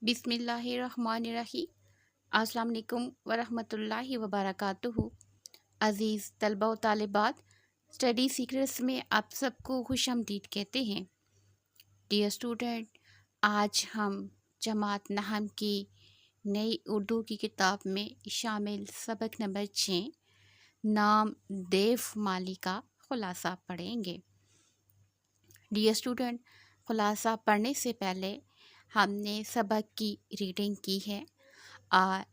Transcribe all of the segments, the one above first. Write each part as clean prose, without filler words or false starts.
बिस्मिल्लाहिर्रहमानिर्रहीम। अस्सलाम वालेकुम वरहमतुल्लाहि वबरकातुहू। अज़ीज़ तलबा व तालिबात, स्टडी सीक्रेट्स में आप सबको खुशामदीद कहते हैं। डियर स्टूडेंट, आज हम जमात नहम की नई उर्दू की किताब में शामिल सबक नंबर 6 नाम देव माली का खुलासा पढ़ेंगे। डियर स्टूडेंट, खुलासा पढ़ने से पहले हमने सबक की रीडिंग की है।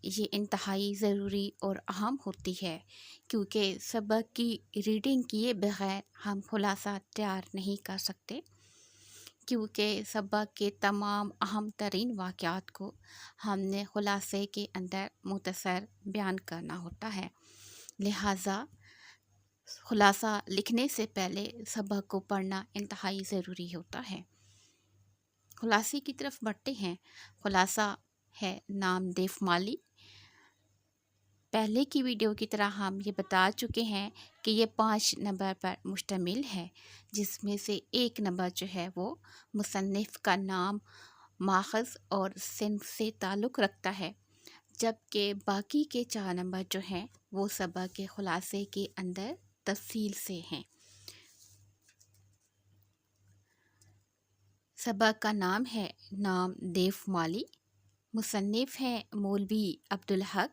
ये इंतहाई ज़रूरी और अहम होती है, क्योंकि सबक की रीडिंग किए बगैर हम खुलासा तैयार नहीं कर सकते, क्योंकि सबक के तमाम अहम तरीन वाक़यात को हमने खुलासे के अंदर मुख्तसर बयान करना होता है। लिहाजा खुलासा लिखने से पहले सबक को पढ़ना इंतहाई ज़रूरी होता है। खुलासे की तरफ बढ़ते हैं। खुलासा है नाम देव माली। पहले की वीडियो की तरह हम ये बता चुके हैं कि ये 5 नंबर पर मुश्तमिल है, जिसमें से एक नंबर जो है वो मुसन्निफ़ का नाम, माख़ज़ और सिन्फ़ से ताल्लुक़ रखता है, जबकि बाकी के 4 नंबर जो हैं वो सबक के खुलासे के अंदर तफ़सील से हैं। सबक का नाम है नाम देव माली। मुसन्निफ़ है मौलवी अब्दुल हक।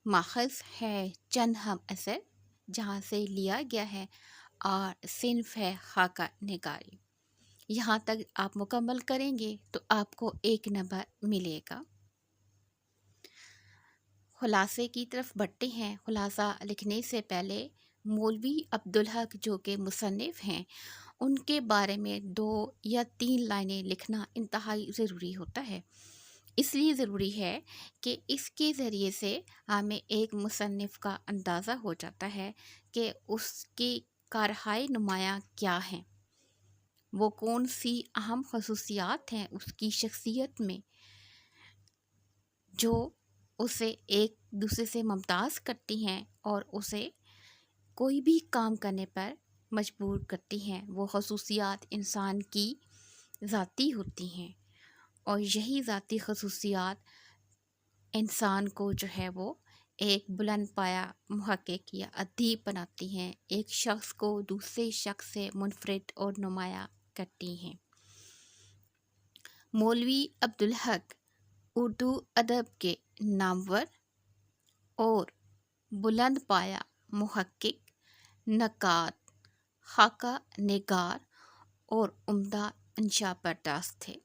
माख़ज़ है चंद हम असर, जहाँ से लिया गया है, और सिन्फ़ है खाका निगारी। यहाँ तक आप मुकम्मल करेंगे तो आपको 1 नंबर मिलेगा। खुलासे की तरफ बढ़ते हैं। खुलासा लिखने से पहले मौलवी अब्दुल हक जो कि मुसन्निफ़ हैं, उनके बारे में 2 या 3 लाइनें लिखना इंतहाई ज़रूरी होता है। इसलिए ज़रूरी है कि इसके ज़रिए से हमें एक मुसन्निफ़ का अंदाज़ा हो जाता है कि उसकी कारहाय नुमायाँ क्या हैं, वो कौन सी अहम खसूसियात हैं उसकी शख्सियत में जो उसे एक दूसरे से मुमताज़ करती हैं और उसे कोई भी काम करने पर मजबूर करती हैं। वो खसूसियात इंसान की ज़ाती होती हैं, और यही ज़ाती खसूसियात इंसान को जो है वो एक बुलंद पाया मुहक्किक या अदीब बनाती हैं, एक शख्स को दूसरे शख्स से मुनफरिद और नुमाया करती हैं। मौलवी अब्दुल हक उर्दू अदब के नामवर और बुलंद पाया मुहक्किक, नक़ाद, खाका निगार और उम्दा इंशा पर्दास थे।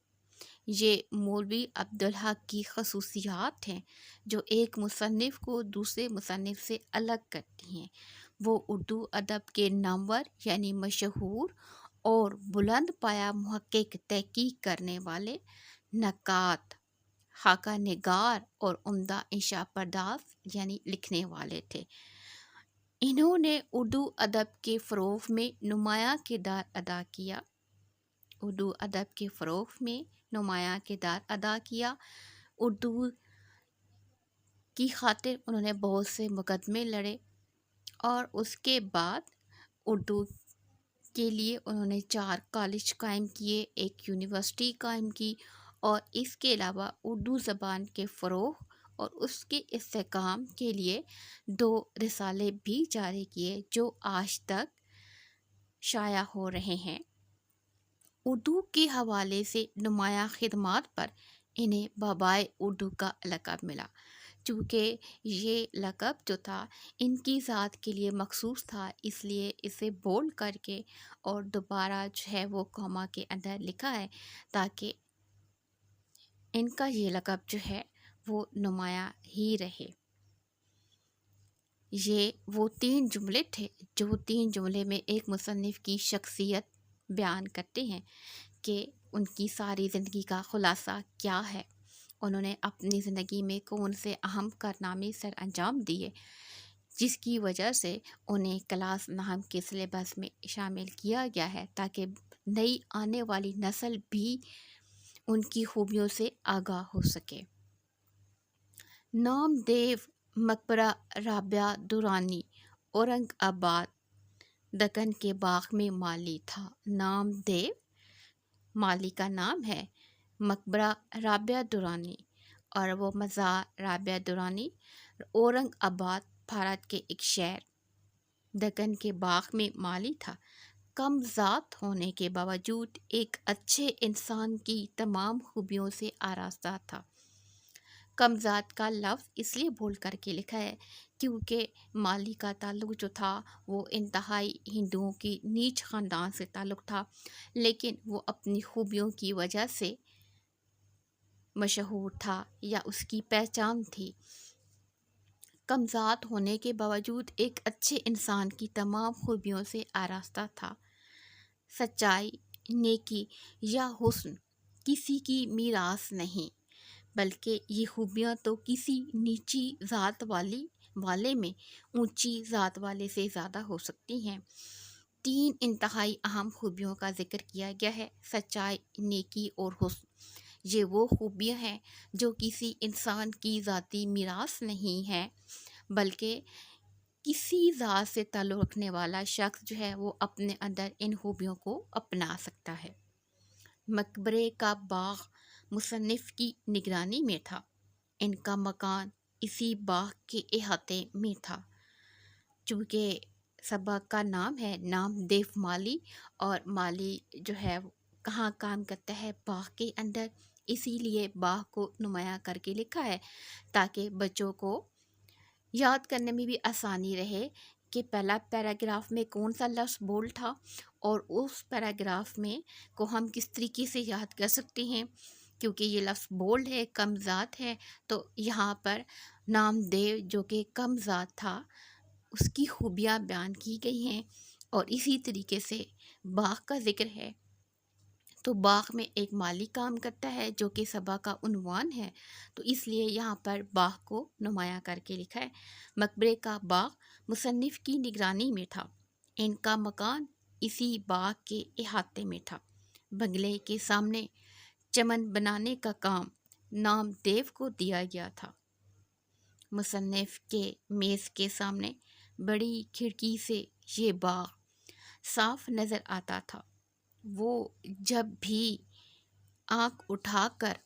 ये मौलवी अब्दुल हक की खसूसियात हैं जो एक मुसन्निफ़ को दूसरे मुसन्निफ़ से अलग करती हैं। वो उर्दू अदब के नामवर यानी मशहूर और बुलंद पाया मुहक्किक तहकीक करने वाले, नक़ाद, खाका निगार और उम्दा इंशा पर्दास यानी लिखने वाले थे। इन्होंने उर्दू अदब के फ़रोग़ में नुमायाँ किरदार अदा किया। उर्दू अदब के फ़रोग़ में नुमायाँ किरदार अदा किया। उर्दू की खातिर उन्होंने बहुत से मुकदमे लड़े, और उसके बाद उर्दू के लिए उन्होंने 4 कॉलेज कायम किए, एक यूनिवर्सिटी कायम की, और इसके अलावा उर्दू ज़बान के फ़रोग़ और उसके इस्तेहकाम के लिए 2 रिसाले भी जारी किए, जो आज तक शाया हो रहे हैं। उर्दू के हवाले से नुमायाँ खिदमात पर इन्हें बाबाए उर्दू का लक़ब मिला, चूँकि ये लक़ब जो था इनकी ज़ात के लिए मखसूस था, इसलिए इसे बोल्ड करके और दोबारा जो है वो कॉमा के अंदर लिखा है, ताकि इनका ये लक़ब जो है वो नुमायाँ ही रहे। ये वो 3 जुमले थे जो 3 जुमले में एक मुसन्निफ़ की शख्सियत बयान करते हैं कि उनकी सारी ज़िंदगी का ख़ुलासा क्या है, उन्होंने अपनी ज़िंदगी में कौन से अहम कारनामे सर अंजाम दिए, जिसकी वजह से उन्हें क्लास नहम के सिलेबस में शामिल किया गया है, ताकि नई आने वाली नस्ल भी उनकी खूबियों से आगाह हो सके। नामदेव मकबरा राबिया दुरानी औरंगाबाद दक्कन के बाग में माली था। नामदेव माली का नाम है, मकबरा राबिया दुरानी और वो मज़ार राबिया दुरानी औरंगाबाद, भारत के एक शहर दक्कन के बाग में माली था। कम ज़ात होने के बावजूद एक अच्छे इंसान की तमाम खूबियों से आरास्ता था। कम ज़ात का लफ्ज़ इसलिए बोल करके लिखा है क्योंकि माली का ताल्लुक़ जो था वो इंतहाई हिंदुओं की नीच ख़ानदान से ताल्लुक़ था, लेकिन वो अपनी खूबियों की वजह से मशहूर था या उसकी पहचान थी। कमज़ात होने के बावजूद एक अच्छे इंसान की तमाम खूबियों से आरास्ता था। सच्चाई, नेकी या हुस्न किसी की मीरास नहीं, बल्कि ये खूबियाँ तो किसी नीची ज़ात वाले में ऊंची ज़ात वाले से ज़्यादा हो सकती हैं। 3 इंतहाई अहम खूबियों का ज़िक्र किया गया है: सच्चाई, नेकी और हुस्न। ये वो खूबियाँ हैं जो किसी इंसान की ज़ाती मीरास नहीं है, बल्कि किसी ज़ात से ताल्लुक़ रखने वाला शख्स जो है वो अपने अंदर इन खूबियों को अपना सकता है। मकबरे का बाग मुसन्निफ़ की निगरानी में था। इनका मकान इसी बाग के इहाते में था। चूँकि सबक का नाम है नामदेव माली, और माली जो है वो कहाँ काम करता है? बाग के अंदर। इसीलिए बाग को नुमाया करके लिखा है ताकि बच्चों को याद करने में भी आसानी रहे कि पहला पैराग्राफ में कौन सा लफ्ज़ बोल्ड था और उस पैराग्राफ में को हम किस तरीके से याद कर सकते हैं। क्योंकि ये लफ्ज़ बोल्ड है, कम ज़ात है, तो यहाँ पर नामदेव जो कि कम ज़ात था उसकी खूबियाँ बयान की गई हैं। और इसी तरीके से बाग का ज़िक्र है, तो बाग में एक माली काम करता है जो कि सबा का उन्वान है, तो इसलिए यहाँ पर बाग को नुमाया करके लिखा है। मकबरे का बाग मुसन्निफ़ की निगरानी में था। इनका मकान इसी बाग के इहाते में था। बंगले के सामने चमन बनाने का काम नामदेव को दिया गया था। मुसन्निफ़ के मेज़ के सामने बड़ी खिड़की से ये बाग साफ नज़र आता था। वो जब भी आँख उठाकर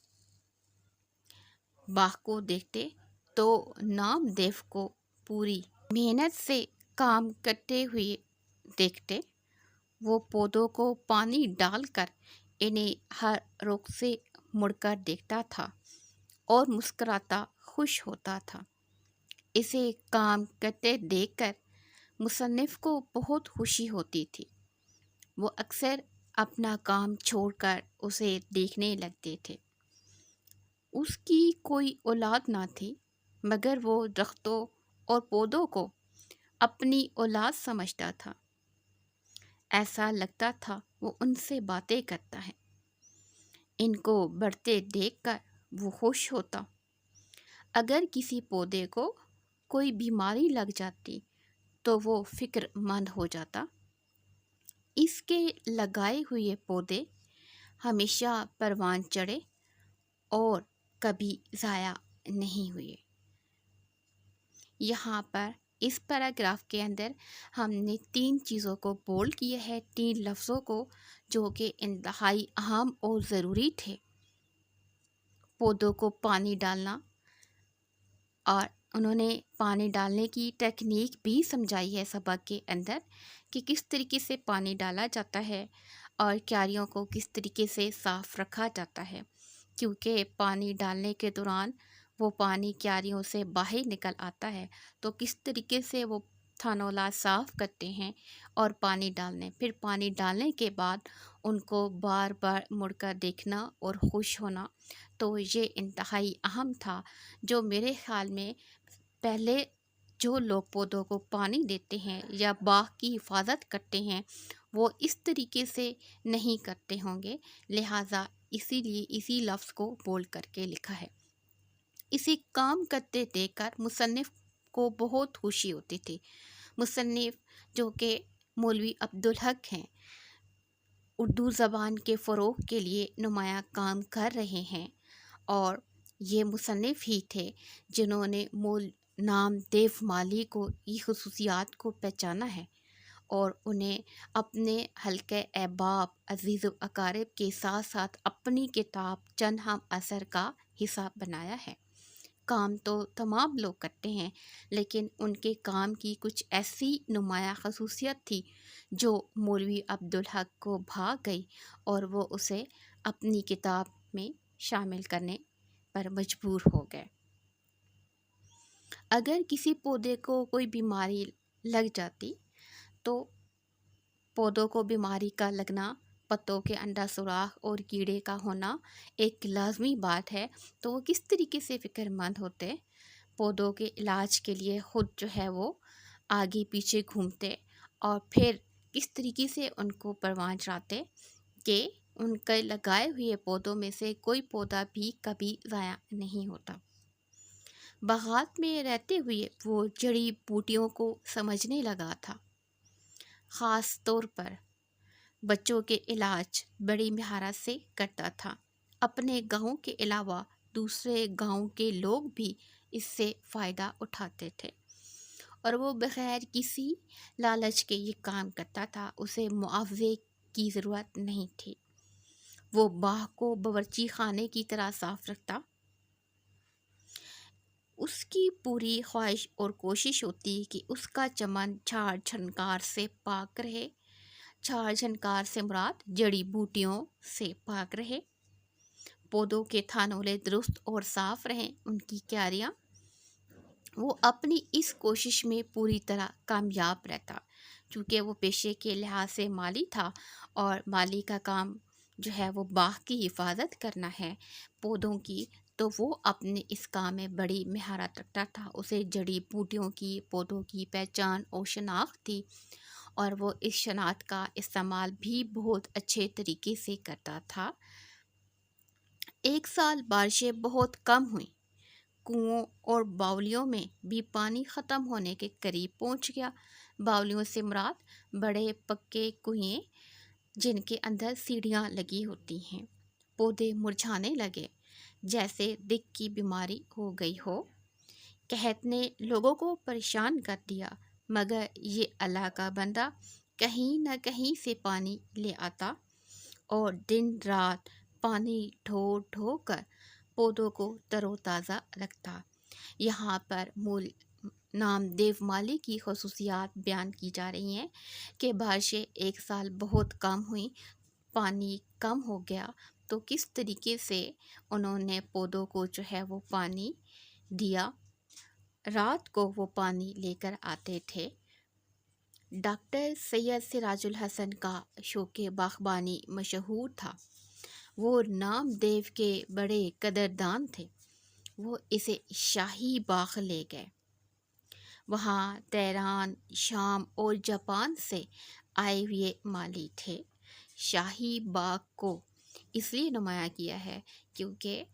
बाग को देखते तो नामदेव को पूरी मेहनत से काम करते हुए देखते। वो पौधों को पानी डालकर इन्हें हर रुख से मुड़कर देखता था और मुस्कुराता खुश होता था। इसे काम करते देखकर मुसन्निफ़ को बहुत खुशी होती थी। वो अक्सर अपना काम छोड़कर उसे देखने लगते थे। उसकी कोई औलाद ना थी, मगर वो दरख्तों और पौधों को अपनी औलाद समझता था। ऐसा लगता था वो उनसे बातें करता है। इनको बढ़ते देखकर वो खुश होता। अगर किसी पौधे को कोई बीमारी लग जाती तो वो फ़िक्रमंद हो जाता। इसके लगाए हुए पौधे हमेशा परवान चढ़े और कभी ज़ाया नहीं हुए। यहाँ पर इस पैराग्राफ के अंदर हमने 3 चीज़ों को बोल्ड किया है, 3 लफ्ज़ों को जो कि इंतहाई अहम और ज़रूरी थे। पौधों को पानी डालना, और उन्होंने पानी डालने की टेक्निक भी समझाई है सबक के अंदर कि किस तरीके से पानी डाला जाता है और क्यारियों को किस तरीके से साफ़ रखा जाता है। क्योंकि पानी डालने के दौरान वो पानी क्यारियों से बाहर निकल आता है, तो किस तरीके से वो थानोला साफ़ करते हैं और पानी फिर पानी डालने के बाद उनको बार बार मुड़कर देखना और खुश होना, तो ये इंतहाई अहम था। जो मेरे ख़्याल में पहले जो लोग पौधों को पानी देते हैं या बाग की हिफाजत करते हैं वो इस तरीके से नहीं करते होंगे, लिहाजा इसीलिए इसी लफ्ज़ को बोल करके लिखा है। इसे काम करते देखकर मुसन्निफ़ को बहुत खुशी होती थी। मुसन्निफ़ जो कि मौलवी अब्दुल हक हैं, उर्दू ज़बान के फ़रोग़ के लिए नुमाया काम कर रहे हैं, और ये मुसन्निफ़ ही थे जिन्होंने नामदेव माली को ये ख़ुसूसियात को पहचाना है اور انہیں اپنے حلقۂ احباب عزیز و اقارب کے ساتھ ساتھ اپنی کتاب چند ہم اثر کا حصہ بنایا ہے۔ کام تو تمام لوگ کرتے ہیں، لیکن ان کے کام کی کچھ ایسی نمایاں خصوصیت تھی جو مولوی عبدالحق کو بھا گئی اور وہ اسے اپنی کتاب میں شامل کرنے پر مجبور ہو گئے۔ اگر کسی پودے کو کوئی بیماری لگ جاتی تو پودوں کو بیماری کا لگنا، پتوں کے انڈا سوراخ اور کیڑے کا ہونا ایک لازمی بات ہے، تو وہ کس طریقے سے فکر مند ہوتے، پودوں کے علاج کے لیے خود جو ہے وہ آگے پیچھے گھومتے اور پھر کس طریقے سے ان کو پروان چڑھاتے کہ ان کے لگائے ہوئے پودوں میں سے کوئی پودا بھی کبھی ضائع نہیں ہوتا۔ باغات میں رہتے ہوئے وہ جڑی بوٹیوں کو سمجھنے لگا تھا، خاص طور پر بچوں کے علاج بڑی مہارت سے کرتا تھا۔ اپنے گاؤں کے علاوہ دوسرے گاؤں کے لوگ بھی اس سے فائدہ اٹھاتے تھے اور وہ بغیر کسی لالچ کے یہ کام کرتا تھا۔ اسے معاوضے کی ضرورت نہیں تھی، وہ باغ کو باورچی خانے کی طرح صاف رکھتا۔ اس کی پوری خواہش اور کوشش ہوتی کہ اس کا چمن چھاڑ جھنکار سے پاک رہے۔ چھاڑ جھنکار سے مراد جڑی بوٹیوں سے پاک رہے، پودوں کے تھانولے درست اور صاف رہیں، ان کی کیاریاں۔ وہ اپنی اس کوشش میں پوری طرح کامیاب رہتا، چونکہ وہ پیشے کے لحاظ سے مالی تھا اور مالی کا کام جو ہے وہ باغ کی حفاظت کرنا ہے، پودوں کی، تو وہ اپنے اس کام میں بڑی مہارت رکھتا تھا۔ اسے جڑی بوٹیوں کی، پودوں کی پہچان اور شناخت تھی اور وہ اس شناخت کا استعمال بھی بہت اچھے طریقے سے کرتا تھا۔ ایک سال بارشیں بہت کم ہوئیں، کنوؤں اور باولیوں میں بھی پانی ختم ہونے کے قریب پہنچ گیا۔ باولیوں سے مراد بڑے پکے کنویں جن کے اندر سیڑھیاں لگی ہوتی ہیں۔ پودے مرجھانے لگے جیسے دق کی بیماری ہو گئی ہو۔ قحط نے لوگوں کو پریشان کر دیا، مگر یہ اللہ کا بندہ کہیں نہ کہیں سے پانی لے آتا اور دن رات پانی ڈھو ڈھو کر پودوں کو تر و تازہ رکھتا۔ یہاں پر نام دیو مالی کی خصوصیات بیان کی جا رہی ہیں کہ بارشیں ایک سال بہت کم ہوئیں، پانی کم ہو گیا، تو کس طریقے سے انہوں نے پودوں کو جو ہے وہ پانی دیا۔ رات کو وہ پانی لے کر آتے تھے۔ ڈاکٹر سید سراج الحسن کا شوق باغبانی مشہور تھا، وہ نام دیو کے بڑے قدردان تھے۔ وہ اسے شاہی باغ لے گئے۔ وہاں تیران، شام اور جاپان سے آئے ہوئے مالی تھے۔ شاہی باغ کو اس لیے نمایاں کیا ہے کیونکہ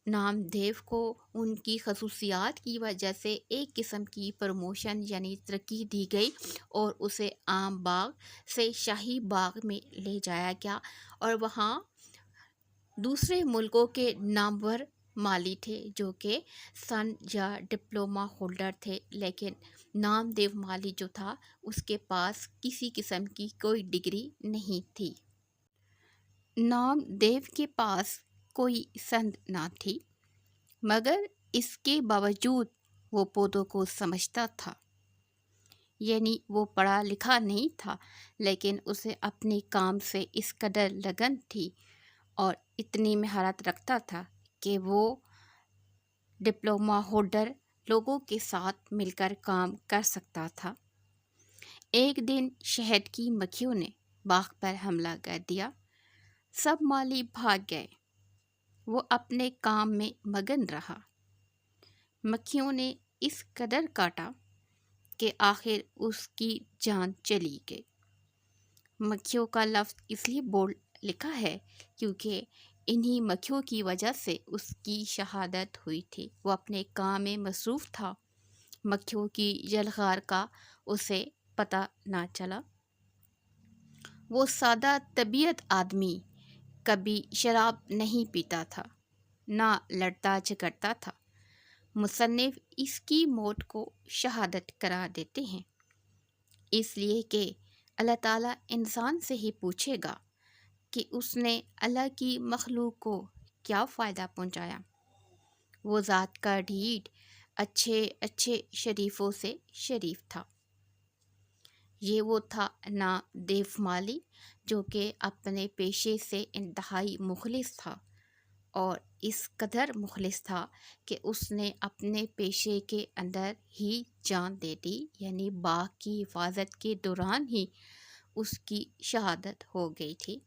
نام دیو کو ان کی خصوصیات کی وجہ سے ایک قسم کی پروموشن یعنی ترقی دی گئی اور اسے عام باغ سے شاہی باغ میں لے جایا گیا، اور وہاں دوسرے ملکوں کے نامور مالی تھے جو کہ سن یا ڈپلوما ہولڈر تھے، لیکن نام دیو مالی جو تھا اس کے پاس کسی قسم کی کوئی ڈگری نہیں تھی۔ نام دیو کے پاس کوئی سند نہ تھی، مگر اس کے باوجود وہ پودوں کو سمجھتا تھا۔ یعنی وہ پڑھا لکھا نہیں تھا، لیکن اسے اپنے کام سے اس قدر لگن تھی اور اتنی مہارت رکھتا تھا کہ وہ ڈپلوما ہولڈر لوگوں کے ساتھ مل کر کام کر سکتا تھا۔ ایک دن شہد کی مکھیوں نے باغ پر حملہ کر دیا، سب مالی بھاگ گئے، وہ اپنے کام میں مگن رہا۔ مکھیوں نے اس قدر کاٹا کہ آخر اس کی جان چلی گئی۔ مکھیوں کا لفظ اس لیے بولڈ لکھا ہے کیونکہ انہی مکھیوں کی وجہ سے اس کی شہادت ہوئی تھی۔ وہ اپنے کام میں مصروف تھا، مکھیوں کی یلغار کا اسے پتہ نہ چلا۔ وہ سادہ طبیعت آدمی کبھی شراب نہیں پیتا تھا، نہ لڑتا جھگڑتا تھا۔ مصنف اس کی موت کو شہادت قرار دیتے ہیں۔ اس لیے کہ اللہ تعالیٰ انسان سے ہی پوچھے گا کہ اس نے اللہ کی مخلوق کو کیا فائدہ پہنچایا۔ وہ ذات کا ڈھیٹ اچھے اچھے شریفوں سے شریف تھا۔ یہ وہ تھا نا دیو مالی جو کہ اپنے پیشے سے انتہائی مخلص تھا، اور اس قدر مخلص تھا کہ اس نے اپنے پیشے کے اندر ہی جان دے دی، یعنی باغ کی حفاظت کے دوران ہی اس کی شہادت ہو گئی تھی۔